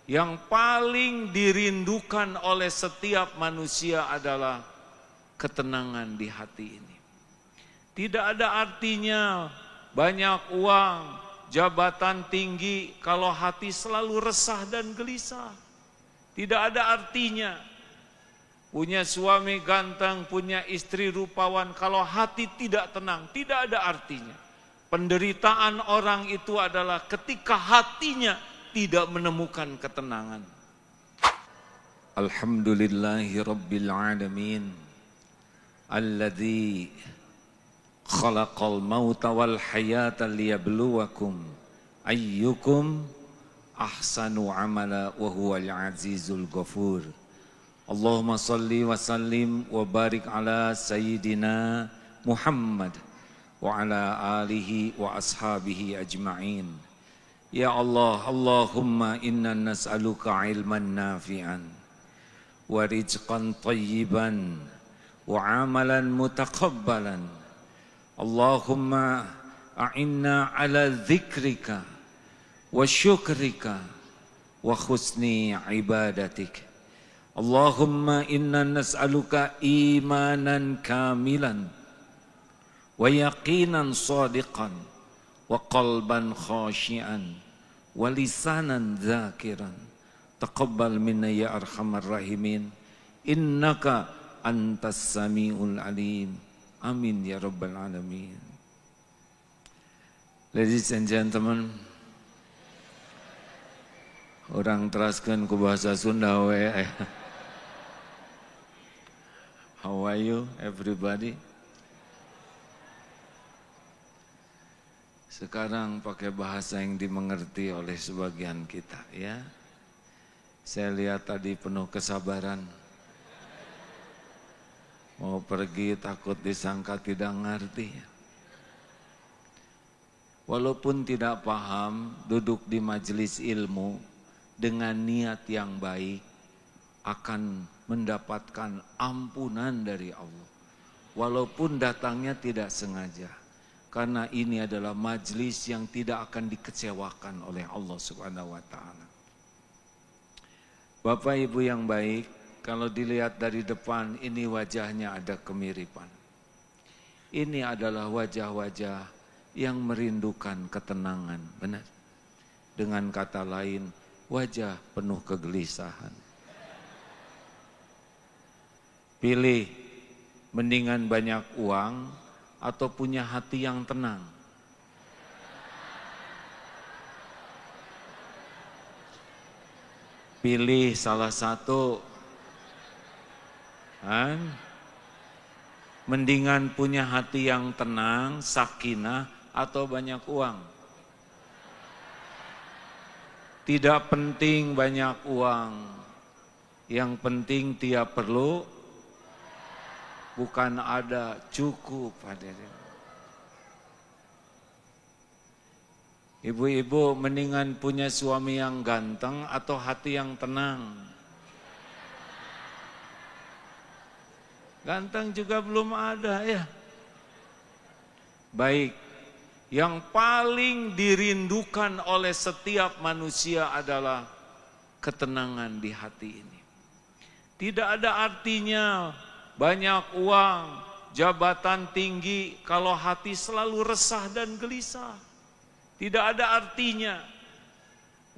yang paling dirindukan oleh setiap manusia adalah ketenangan di hati ini. Tidak ada artinya banyak uang, jabatan tinggi kalau hati selalu resah dan gelisah. Tidak ada artinya punya suami ganteng, punya istri rupawan kalau hati tidak tenang. Tidak ada artinya. Penderitaan orang itu adalah ketika hatinya tidak menemukan ketenangan. Alhamdulillahi Rabbil Alamin alladzi khalaqal mauta wal hayata liyabluwakum ayyukum ahsanu amala wa huwal azizul ghafur. Allahumma salli wa sallim wa barik ala sayyidina Muhammad wa ala alihi wa ashabihi ajma'in. Ya Allah, Allahumma inna nas'aluka ilman nafi'an wa rizqan tayyiban wa amalan mutaqabbalan. Allahumma a'inna ala dzikrika wa syukrika wa husni ibadatik. Allahumma inna nas'aluka imanan kamilan wa yaqinan sadiqan wa qalban khashian wa lisanan zakiran. Taqabbal minna ya arhamar rahimin, innaka antas samiul alim. Amin ya rabbal alamin. Ladies and gentlemen, orang teraskan ke bahasa Sunda we. How are you everybody? Sekarang pakai bahasa yang dimengerti oleh sebagian kita, ya. Saya lihat tadi penuh kesabaran. Mau pergi takut disangka tidak ngerti. Walaupun tidak paham, duduk di majelis ilmu dengan niat yang baik akan mendapatkan ampunan dari Allah. Walaupun datangnya tidak sengaja. Karena ini adalah majelis yang tidak akan dikecewakan oleh Allah Subhanahu wa ta'ala. Bapak Ibu yang baik, kalau dilihat dari depan ini wajahnya ada kemiripan. Ini adalah wajah-wajah yang merindukan ketenangan, benar. Dengan kata lain, wajah penuh kegelisahan. Pilih mendingan banyak uang atau punya hati yang tenang. Pilih salah satu. Mendingan punya hati yang tenang, sakinah, atau banyak uang. Tidak penting banyak uang. Yang penting tiap perlu, bukan ada, cukup hadirin. Ibu-ibu mendingan punya suami yang ganteng atau hati yang tenang? Ganteng juga belum ada ya. Baik, yang paling dirindukan oleh setiap manusia adalah ketenangan di hati ini. Tidak ada artinya banyak uang, jabatan tinggi kalau hati selalu resah dan gelisah. Tidak ada artinya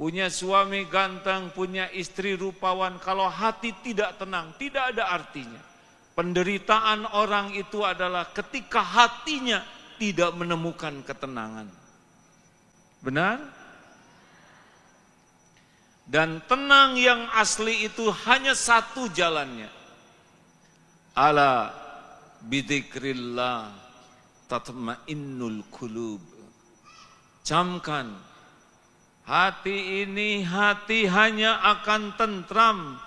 punya suami ganteng, punya istri rupawan kalau hati tidak tenang. Tidak ada artinya. Penderitaan orang itu adalah ketika hatinya tidak menemukan ketenangan. Benar? Dan tenang yang asli itu hanya satu jalannya. Ala bidzikrillah tatma'innul qulub. Camkan, hati ini hati hanya akan tentram.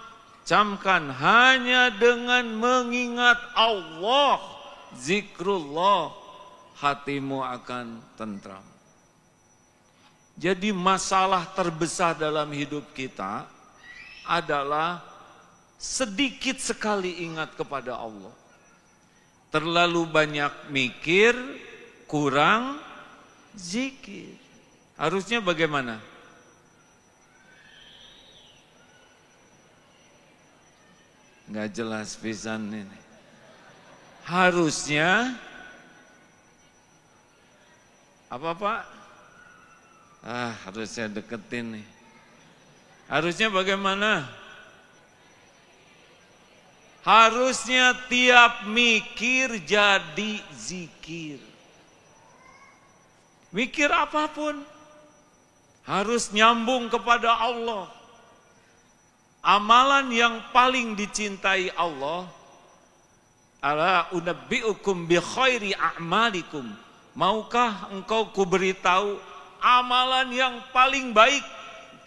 Camkan, hanya dengan mengingat Allah, zikrullah, hatimu akan tentram. Jadi masalah terbesar dalam hidup kita adalah sedikit sekali ingat kepada Allah. Terlalu banyak mikir, kurang zikir. Harusnya bagaimana? Nggak jelas pisan ini. Harusnya apa Pak? Harusnya deketin nih. Harusnya bagaimana? Harusnya tiap mikir jadi zikir. Mikir apapun harus nyambung kepada Allah. Amalan yang paling dicintai Allah, ala unabbiukum bi khairi a'malikum. Maukah engkau kuberitahu amalan yang paling baik?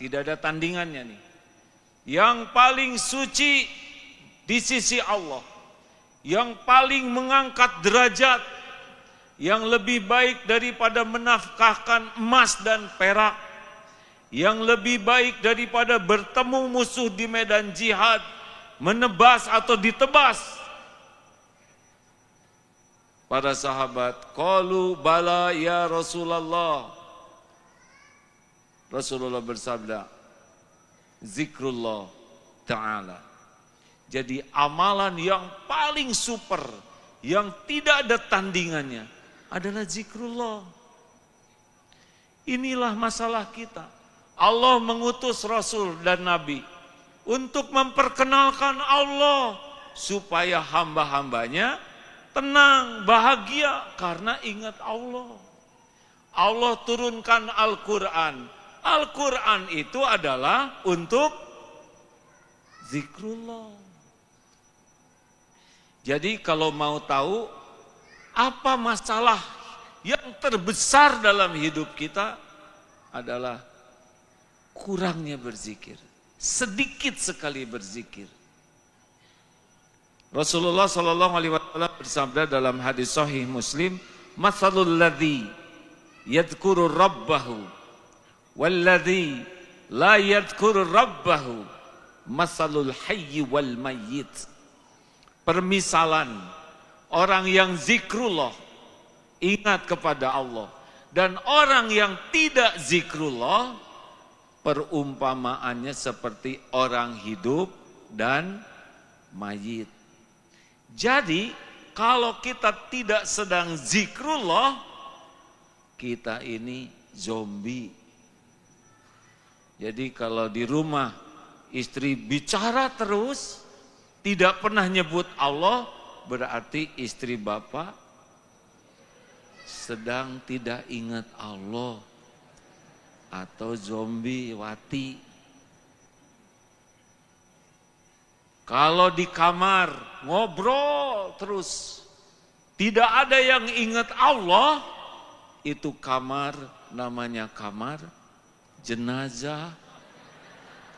Tidak ada tandingannya nih. Yang paling suci di sisi Allah, yang paling mengangkat derajat, yang lebih baik daripada menafkahkan emas dan perak, yang lebih baik daripada bertemu musuh di medan jihad, menebas atau ditebas. Para sahabat, qalu bala ya Rasulullah. Rasulullah bersabda, zikrullah ta'ala. Jadi amalan yang paling super, yang tidak ada tandingannya adalah zikrullah. Inilah masalah kita. Allah mengutus Rasul dan Nabi untuk memperkenalkan Allah supaya hamba-hambanya tenang, bahagia karena ingat Allah. Allah turunkan Al-Quran. Al-Quran itu adalah untuk zikrullah. Jadi kalau mau tahu apa masalah yang terbesar dalam hidup kita adalah kurangnya berzikir. Sedikit sekali berzikir. Rasulullah SAW bersabda dalam hadis sahih Muslim, "Matsalul ladzi yadhkuru rabbahu walladzi la yadhkuru rabbahu matsalul hayyi wal mayyit." Permisalan orang yang zikrullah, ingat kepada Allah, dan orang yang tidak zikrullah, perumpamaannya seperti orang hidup dan mayit. Jadi kalau kita tidak sedang zikrullah, kita ini zombie. Jadi kalau di rumah istri bicara terus, tidak pernah nyebut Allah, berarti istri bapak sedang tidak ingat Allah atau zombie wati. Kalau di kamar ngobrol terus, tidak ada yang ingat Allah, itu kamar namanya kamar jenazah,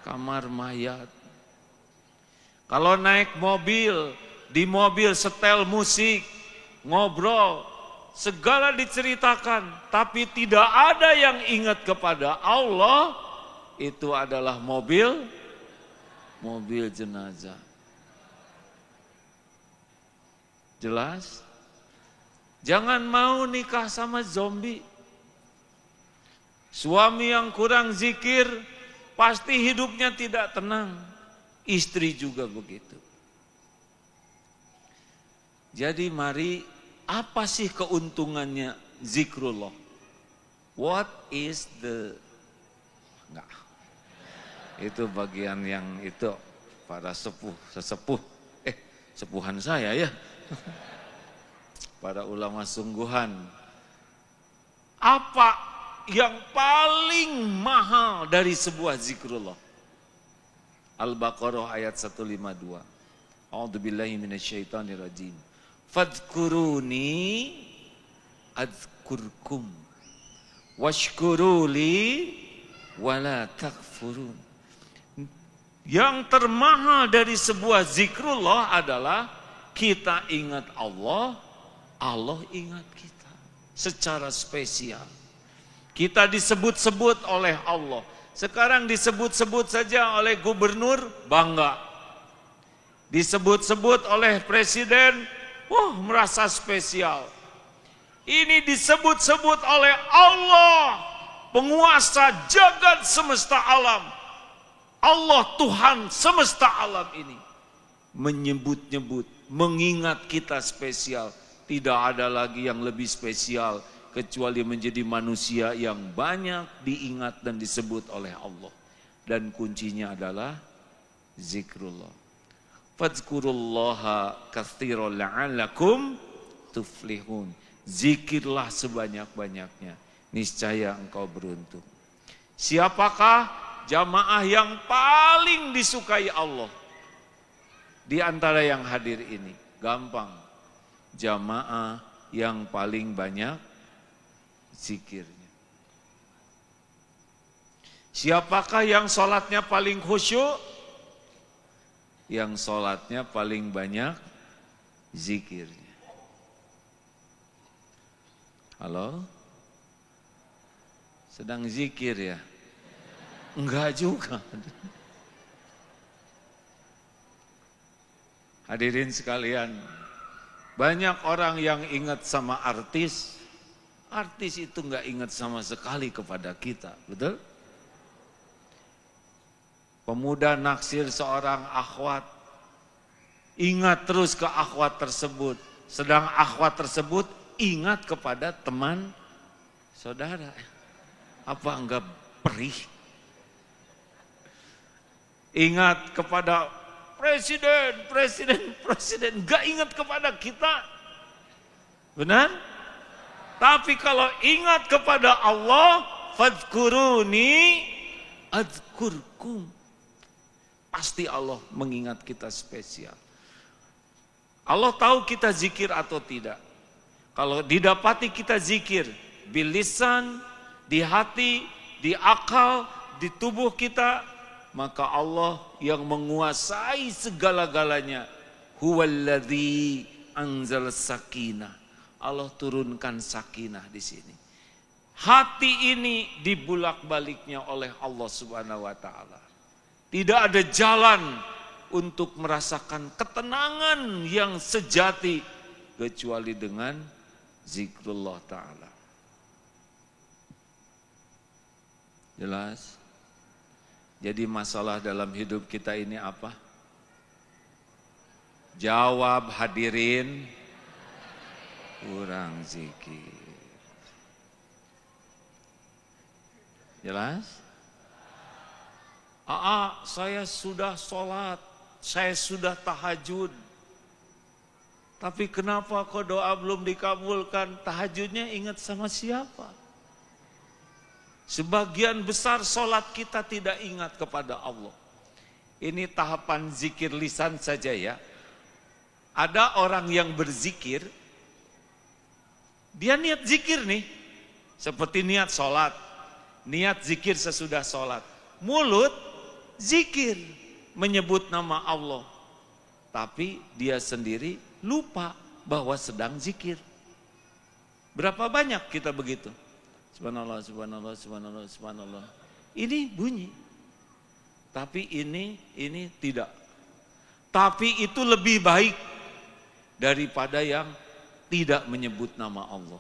kamar mayat. Kalau naik mobil, di mobil setel musik, ngobrol, segala diceritakan, tapi tidak ada yang ingat kepada Allah, itu adalah mobil jenazah. Jelas? Jangan mau nikah sama zombie. Suami yang kurang zikir, pasti hidupnya tidak tenang. Istri juga begitu. Jadi mari, apa sih keuntungannya zikrullah? What is the... Enggak. Itu bagian yang itu para sesepuh. Sepuhan saya ya. Para ulama sungguhan. Apa yang paling mahal dari sebuah zikrullah? Al-Baqarah ayat 152. A'udzubillahi minasyaitonirrajim. Fadhkuruni adzkurkum washkuruli wala takfurun. Yang termahal dari sebuah zikrullah adalah kita ingat Allah, Allah ingat kita secara spesial. Kita disebut-sebut oleh Allah. Sekarang disebut-sebut saja oleh gubernur, bangga. Disebut-sebut oleh presiden, merasa spesial. Ini disebut-sebut oleh Allah, penguasa jagat semesta alam. Allah Tuhan semesta alam ini. menyebut-nyebut, mengingat kita spesial. Tidak ada lagi yang lebih spesial kecuali menjadi manusia yang banyak diingat dan disebut oleh Allah. Dan kuncinya adalah zikrullah. Fadzkurullaha katsiran la'allakum tuflihun. Zikirlah sebanyak-banyaknya, niscaya engkau beruntung. Siapakah jamaah yang paling disukai Allah di antara yang hadir ini? Gampang. Jamaah yang paling banyak zikirnya. Siapakah yang sholatnya paling khusyuk? Yang sholatnya paling banyak zikirnya. Halo? Sedang zikir ya? Enggak juga. Hadirin sekalian, banyak orang yang ingat sama artis. Artis itu enggak ingat sama sekali kepada kita, betul? Pemuda naksir seorang akhwat, ingat terus ke akhwat tersebut. Sedang akhwat tersebut ingat kepada teman saudara. Apa enggak perih? Ingat kepada presiden, enggak ingat kepada kita. Benar? Tapi kalau ingat kepada Allah, fadzkuruni adzkurkum. Pasti Allah mengingat kita spesial. Allah tahu kita zikir atau tidak. Kalau didapati kita zikir, bil lisan, di hati, di akal, di tubuh kita, maka Allah yang menguasai segala-galanya. Huwallazi anzal sakinah. Allah turunkan sakinah di sini. Hati ini dibulak-baliknya oleh Allah Subhanahu wa taala. Tidak ada jalan untuk merasakan ketenangan yang sejati kecuali dengan zikrullah ta'ala. Jelas? Jadi masalah dalam hidup kita ini apa? Jawab hadirin, kurang zikir. Jelas? Saya sudah sholat, saya sudah tahajud. Tapi kenapa kok doa belum dikabulkan? Tahajudnya ingat sama siapa? Sebagian besar sholat kita tidak ingat kepada Allah. Ini tahapan zikir lisan saja ya. Ada orang yang berzikir, dia niat zikir nih. Seperti niat sholat, niat zikir sesudah sholat. Mulut zikir, menyebut nama Allah. Tapi dia sendiri lupa bahwa sedang zikir. Berapa banyak kita begitu? Subhanallah, subhanallah, subhanallah, subhanallah. Ini bunyi. Tapi ini tidak. Tapi itu lebih baik daripada yang tidak menyebut nama Allah.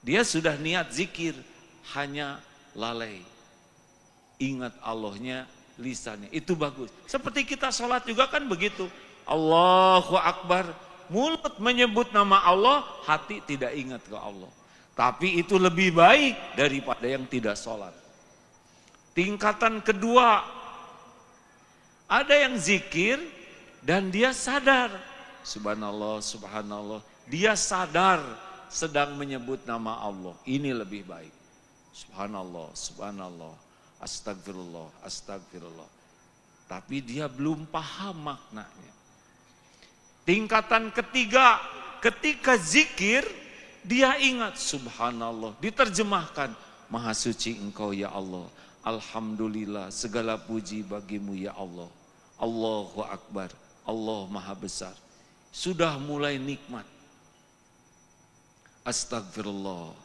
Dia sudah niat zikir, hanya lalai. Ingat Allahnya lisannya, itu bagus. Seperti kita sholat juga kan begitu. Allahu Akbar, mulut menyebut nama Allah, hati tidak ingat ke Allah. Tapi itu lebih baik daripada yang tidak sholat. Tingkatan kedua, ada yang zikir dan dia sadar. Subhanallah, subhanallah. Dia sadar sedang menyebut nama Allah. Ini lebih baik. Subhanallah, subhanallah. Astagfirullah, astagfirullah. Tapi dia belum paham maknanya. Tingkatan ketiga, ketika zikir, dia ingat subhanallah. Diterjemahkan, maha suci engkau ya Allah. Alhamdulillah, segala puji bagimu ya Allah. Allahu Akbar, Allah maha besar. Sudah mulai nikmat. Astagfirullah,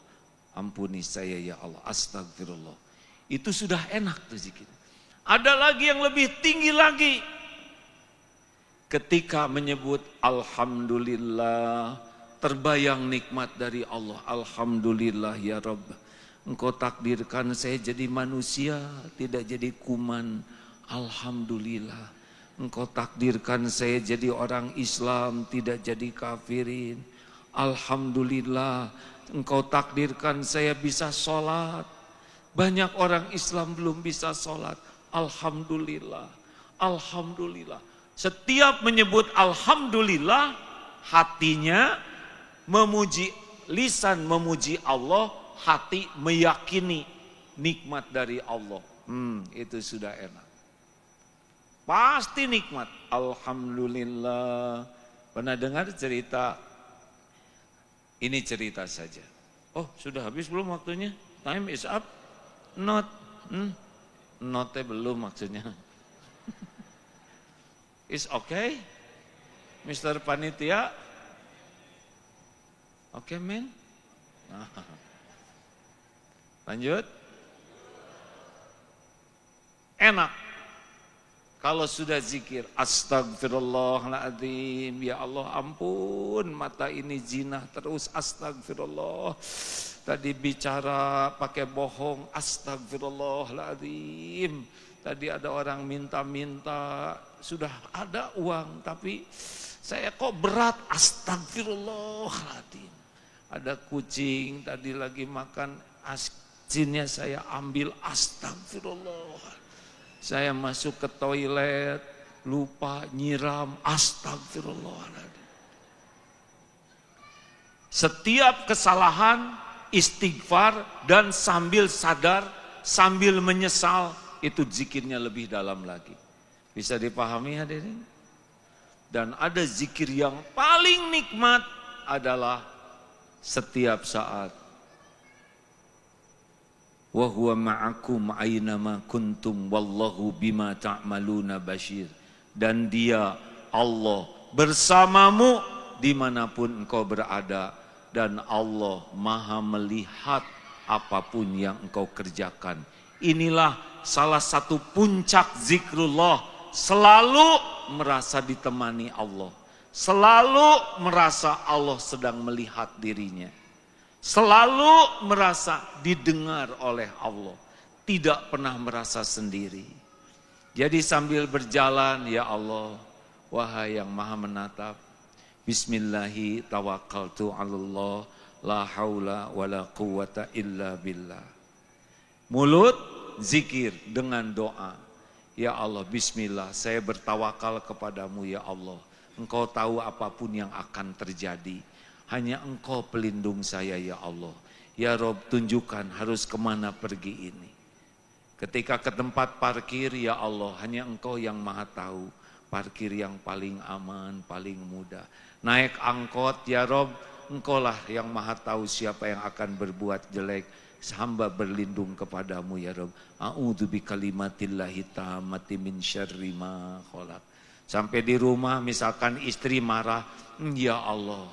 ampuni saya ya Allah, astagfirullah. Itu sudah enak tuh zikir. Ada lagi yang lebih tinggi lagi. Ketika menyebut alhamdulillah, terbayang nikmat dari Allah. Alhamdulillah ya Rabb. Engkau takdirkan saya jadi manusia, tidak jadi kuman. Alhamdulillah. Engkau takdirkan saya jadi orang Islam, tidak jadi kafirin. Alhamdulillah, Engkau takdirkan saya bisa sholat. Banyak orang Islam belum bisa sholat. Alhamdulillah, Alhamdulillah. Setiap menyebut Alhamdulillah, hatinya memuji, lisan memuji Allah, hati meyakini nikmat dari Allah. Itu sudah enak. Pasti nikmat. Alhamdulillah. Pernah dengar cerita? Ini cerita saja. Oh, sudah habis belum waktunya? Time is up. Not. Notnya belum maksudnya. Is okay? Mr. Panitia? Oke, men? Lanjut. Enak. Kalau sudah zikir, astagfirullahaladzim, ya Allah ampun, mata ini zina terus, astagfirullah. Tadi bicara pakai bohong, astagfirullahaladzim. Tadi ada orang minta-minta, sudah ada uang, tapi saya kok berat, astagfirullahaladzim. Ada kucing, tadi lagi makan, asinnya saya ambil, astagfirullah. Saya masuk ke toilet, lupa nyiram, astagfirullahaladzim. Setiap kesalahan, istighfar, dan sambil sadar, sambil menyesal, itu zikirnya lebih dalam lagi. Bisa dipahami hadirin? Dan ada zikir yang paling nikmat adalah setiap saat. Wa huwa ma'akum aynama kuntum wallahu bima ta'maluna basyir. Dan dia Allah bersamamu dimanapun engkau berada, dan Allah maha melihat apapun yang engkau kerjakan. Inilah salah satu puncak zikrullah, selalu merasa ditemani Allah, selalu merasa Allah sedang melihat dirinya, selalu merasa didengar oleh Allah, tidak pernah merasa sendiri. Jadi sambil berjalan, ya Allah, wahai yang maha menatap, bismillahi tawakkaltu 'alallah, la haula wala quwata illa billah. Mulut zikir dengan doa, ya Allah, bismillah, saya bertawakal kepadamu ya Allah. Engkau tahu apapun yang akan terjadi. Hanya engkau pelindung saya ya Allah. Ya Rob, tunjukkan harus kemana pergi ini. Ketika ke tempat parkir, ya Allah, hanya engkau yang maha tahu. Parkir yang paling aman, paling mudah. Naik angkot, ya Rob, engkaulah yang maha tahu siapa yang akan berbuat jelek. Hamba berlindung kepadamu ya Rob. A'udzu bikalimatillahi tammati min syarri ma khalaq. Sampai di rumah misalkan istri marah, ya Allah,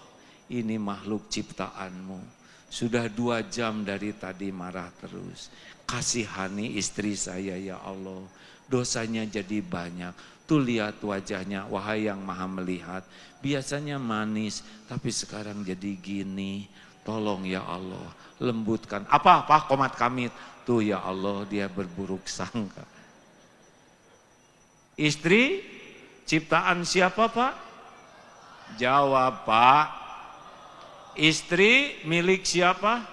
ini makhluk ciptaanmu. Sudah 2 jam dari tadi marah terus. Kasihani istri saya ya Allah. Dosanya jadi banyak. Tuh lihat wajahnya, wahai yang maha melihat. Biasanya manis, tapi sekarang jadi gini. Tolong ya Allah, lembutkan. Apa komat kami? Tuh ya Allah, dia berburuk sangka. Istri, ciptaan siapa Pak? Jawab Pak. Istri milik siapa?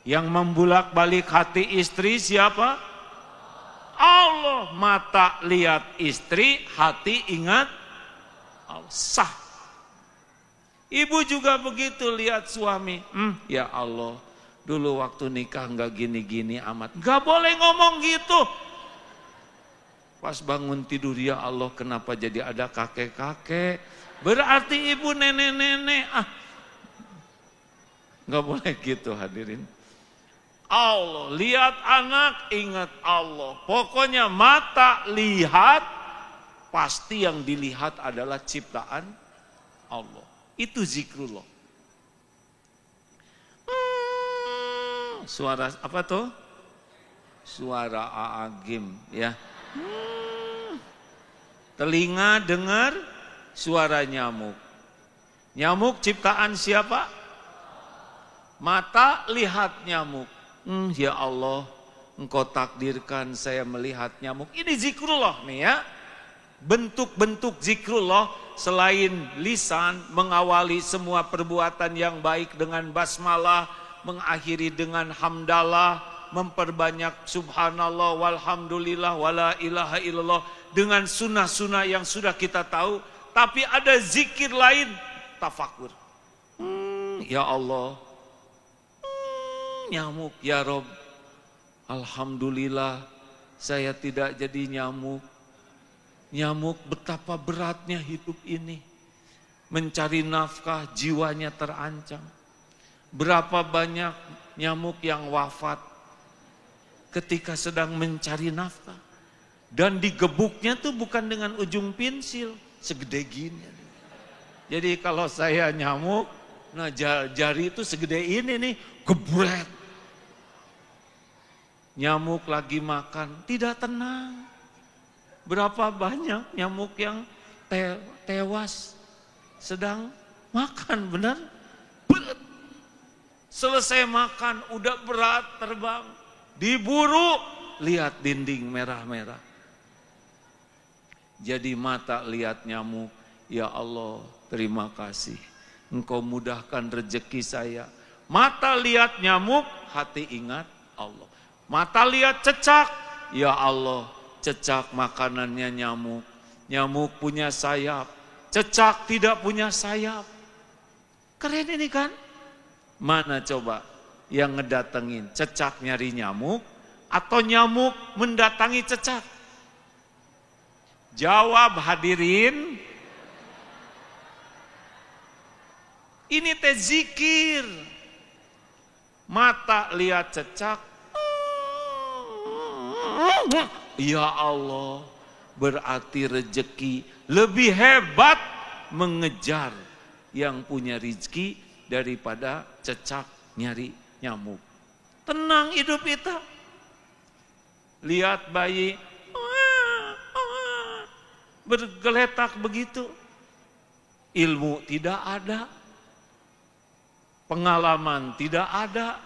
Yang membulak-balik hati istri siapa? Allah. Mata lihat istri, hati ingat Allah. Sah. Ibu juga begitu lihat suami. Ya Allah, dulu waktu nikah enggak gini-gini amat. Enggak boleh ngomong gitu. Pas bangun tidur, ya Allah, kenapa jadi ada kakek-kakek? Berarti ibu nenek-nenek. Nggak boleh gitu hadirin. Allah, lihat anak, ingat Allah. Pokoknya mata lihat, pasti yang dilihat adalah ciptaan Allah. Itu zikrullah. Suara apa tuh? Suara Aagim ya. Telinga dengar suara nyamuk. Nyamuk ciptaan siapa? Mata lihat nyamuk. Ya Allah, engkau takdirkan saya melihat nyamuk. Ini zikrullah nih ya. bentuk-bentuk zikrullah selain lisan, mengawali semua perbuatan yang baik dengan basmalah, mengakhiri dengan hamdalah, memperbanyak subhanallah walhamdulillah wala ilaha illallah dengan sunnah-sunnah yang sudah kita tahu. Tapi ada zikir lain, tafakur. Ya Allah, nyamuk ya Rob, alhamdulillah saya tidak jadi nyamuk. Nyamuk betapa beratnya hidup ini. Mencari nafkah, jiwanya terancam. Berapa banyak nyamuk yang wafat ketika sedang mencari nafkah. Dan digebuknya tuh bukan dengan ujung pensil, segede gini. Jadi kalau saya nyamuk, nah jari itu segede ini nih, gebret. Nyamuk lagi makan, tidak tenang. Berapa banyak nyamuk yang tewas sedang makan, benar? Selesai makan, udah berat terbang, diburu, lihat dinding merah-merah. Jadi mata lihat nyamuk, ya Allah terima kasih, Engkau mudahkan rezeki saya. Mata lihat nyamuk, hati ingat Allah. Mata lihat cecak, ya Allah cecak makanannya nyamuk. Nyamuk punya sayap, cecak tidak punya sayap. Keren ini kan? Mana coba yang ngedatengin? Cecak nyari nyamuk atau nyamuk mendatangi cecak? Jawab hadirin. Ini teh zikir. Mata lihat cecak, ya Allah, berarti rezeki lebih hebat mengejar yang punya rezeki daripada cecak nyari nyamuk. Tenang hidup kita. Lihat bayi bergeletak begitu. Ilmu tidak ada. Pengalaman tidak ada.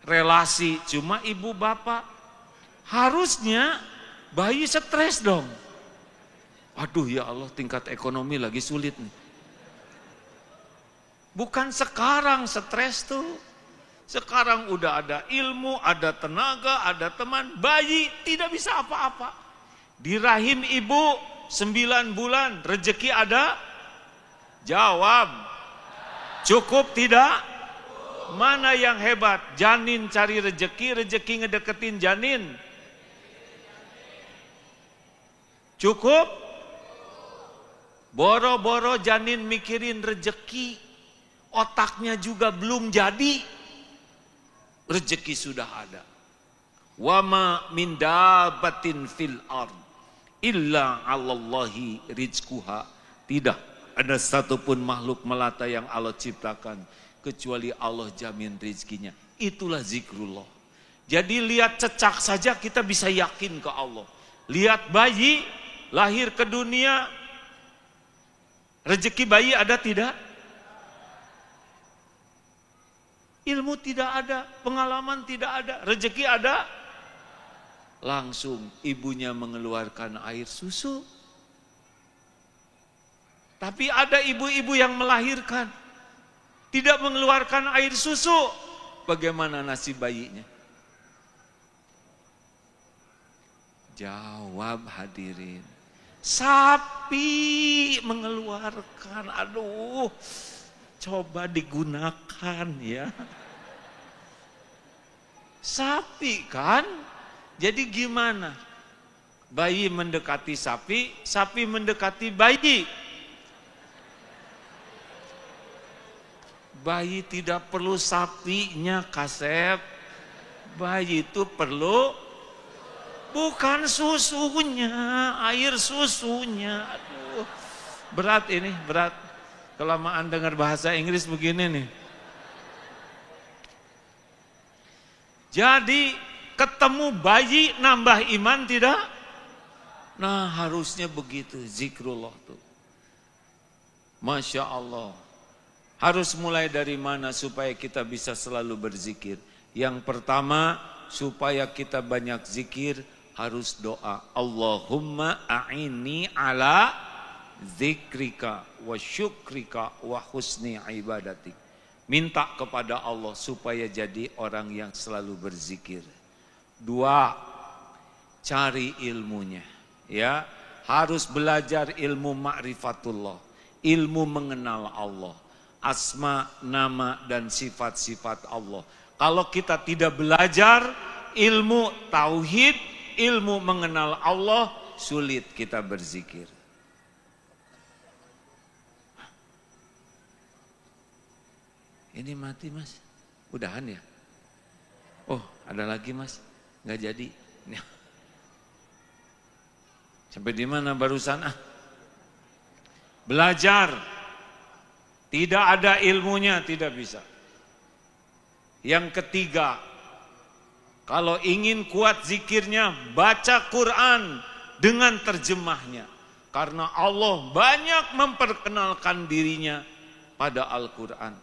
Relasi cuma ibu bapak. Harusnya bayi stres dong. Aduh ya Allah, tingkat ekonomi lagi sulit nih. Bukan sekarang stres tuh. Sekarang udah ada ilmu, ada tenaga, ada teman. Bayi tidak bisa apa-apa. Di rahim ibu 9 bulan, rezeki ada? Jawab. Cukup tidak? Mana yang hebat? Janin cari rezeki, rezeki ngedeketin janin. Cukup? Boro-boro janin mikirin rezeki, otaknya juga belum jadi, rezeki sudah ada. Wa ma min dabbatin fil ard illa 'alallahi rizquha. Tidak ada satupun makhluk melata yang Allah ciptakan kecuali Allah jamin rezekinya. Itulah zikrullah. Jadi lihat cecak saja kita bisa yakin ke Allah. Lihat bayi lahir ke dunia, rezeki bayi ada tidak? Ilmu tidak ada, pengalaman tidak ada, rezeki ada. Langsung ibunya mengeluarkan air susu. Tapi ada ibu-ibu yang melahirkan, tidak mengeluarkan air susu. Bagaimana nasib bayinya? Jawab hadirin. Sapi mengeluarkan, aduh, coba digunakan ya. Sapi kan, jadi gimana? Bayi mendekati sapi, sapi mendekati bayi. Bayi tidak perlu sapinya, Kasep. Bayi itu perlu bukan susunya, air susunya. Aduh, berat ini, berat. Kelamaan dengar bahasa Inggris begini nih. Jadi ketemu bayi nambah iman tidak? Nah harusnya begitu zikrullah tuh. Masya Allah. Harus mulai dari mana supaya kita bisa selalu berzikir? Yang pertama, supaya kita banyak zikir, harus doa. Allahumma a'inni ala zikrika wa syukrika wa husni ibadatik. Minta kepada Allah supaya jadi orang yang selalu berzikir. 2, cari ilmunya. Ya, harus belajar ilmu ma'rifatullah, ilmu mengenal Allah, asma, nama dan sifat-sifat Allah. Kalau kita tidak belajar ilmu tauhid, ilmu mengenal Allah, sulit kita berzikir. Ini mati mas, udahan ya? Oh ada lagi mas, nggak jadi. Sampai di mana barusan Belajar, tidak ada ilmunya tidak bisa. Yang ketiga, kalau ingin kuat zikirnya, baca Quran dengan terjemahnya. Karena Allah banyak memperkenalkan dirinya pada Al-Quran.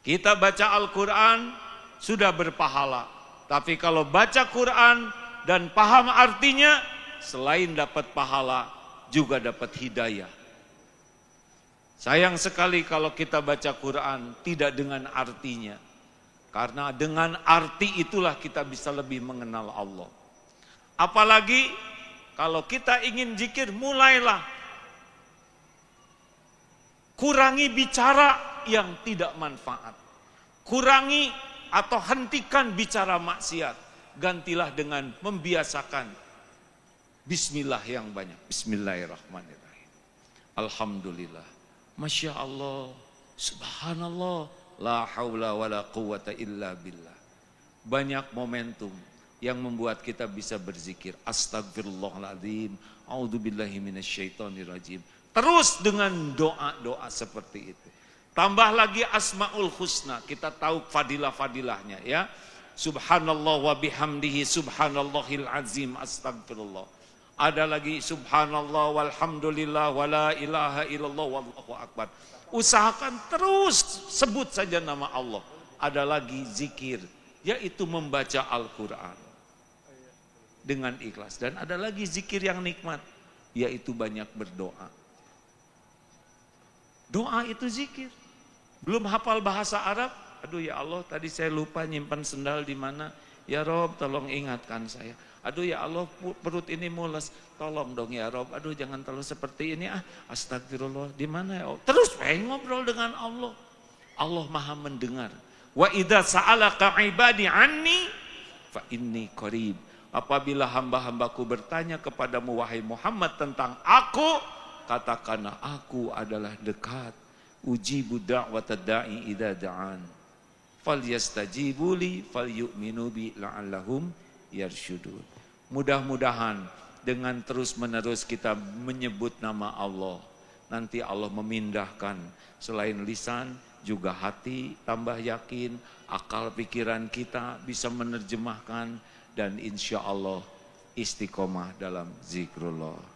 Kita baca Al-Quran sudah berpahala. Tapi kalau baca Quran dan paham artinya, selain dapat pahala, juga dapat hidayah. Sayang sekali kalau kita baca Quran tidak dengan artinya. Karena dengan arti itulah kita bisa lebih mengenal Allah. Apalagi kalau kita ingin zikir, mulailah kurangi bicara yang tidak manfaat. Kurangi atau hentikan bicara maksiat. Gantilah dengan membiasakan bismillah yang banyak. Bismillahirrahmanirrahim. Alhamdulillah. Masya Allah. Subhanallah. La haula wa la quwata illa billah. Banyak momentum yang membuat kita bisa berzikir. Astagfirullahaladzim. A'udzubillahi minasyaitonirrajim. Terus dengan doa-doa seperti itu. Tambah lagi Asmaul Husna, kita tahu fadilah-fadilahnya ya. Subhanallah wa bihamdihi subhanallahil azim astagfirullah. Ada lagi subhanallah walhamdulillah wa la ilaha illallah wallahu akbar. Usahakan terus sebut saja nama Allah. Ada lagi zikir, yaitu membaca Al-Quran dengan ikhlas. Dan ada lagi zikir yang nikmat, yaitu banyak berdoa. Doa itu zikir. Belum hafal bahasa Arab, aduh ya Allah tadi saya lupa nyimpan sendal di mana. Ya Rob tolong ingatkan saya. Aduh ya Allah perut ini mules, tolong dong ya Rob. Aduh jangan terlalu seperti ini astagfirullah. Di mana ya Allah? Terus ngobrol dengan Allah. Allah Maha mendengar. Wa idza sa'alaka ibadi anni fa inni qarib. Apabila hamba-hambaku bertanya kepadamu wahai Muhammad tentang aku, katakanlah aku adalah dekat. Ujibu da'watad da'i idza da'an. Falyastajibu li falyu'minu bi la'allahum yarsyudun. Mudah-mudahan dengan terus-menerus kita menyebut nama Allah, nanti Allah memindahkan selain lisan juga hati tambah yakin, akal pikiran kita bisa menerjemahkan dan insya Allah istiqomah dalam zikrullah.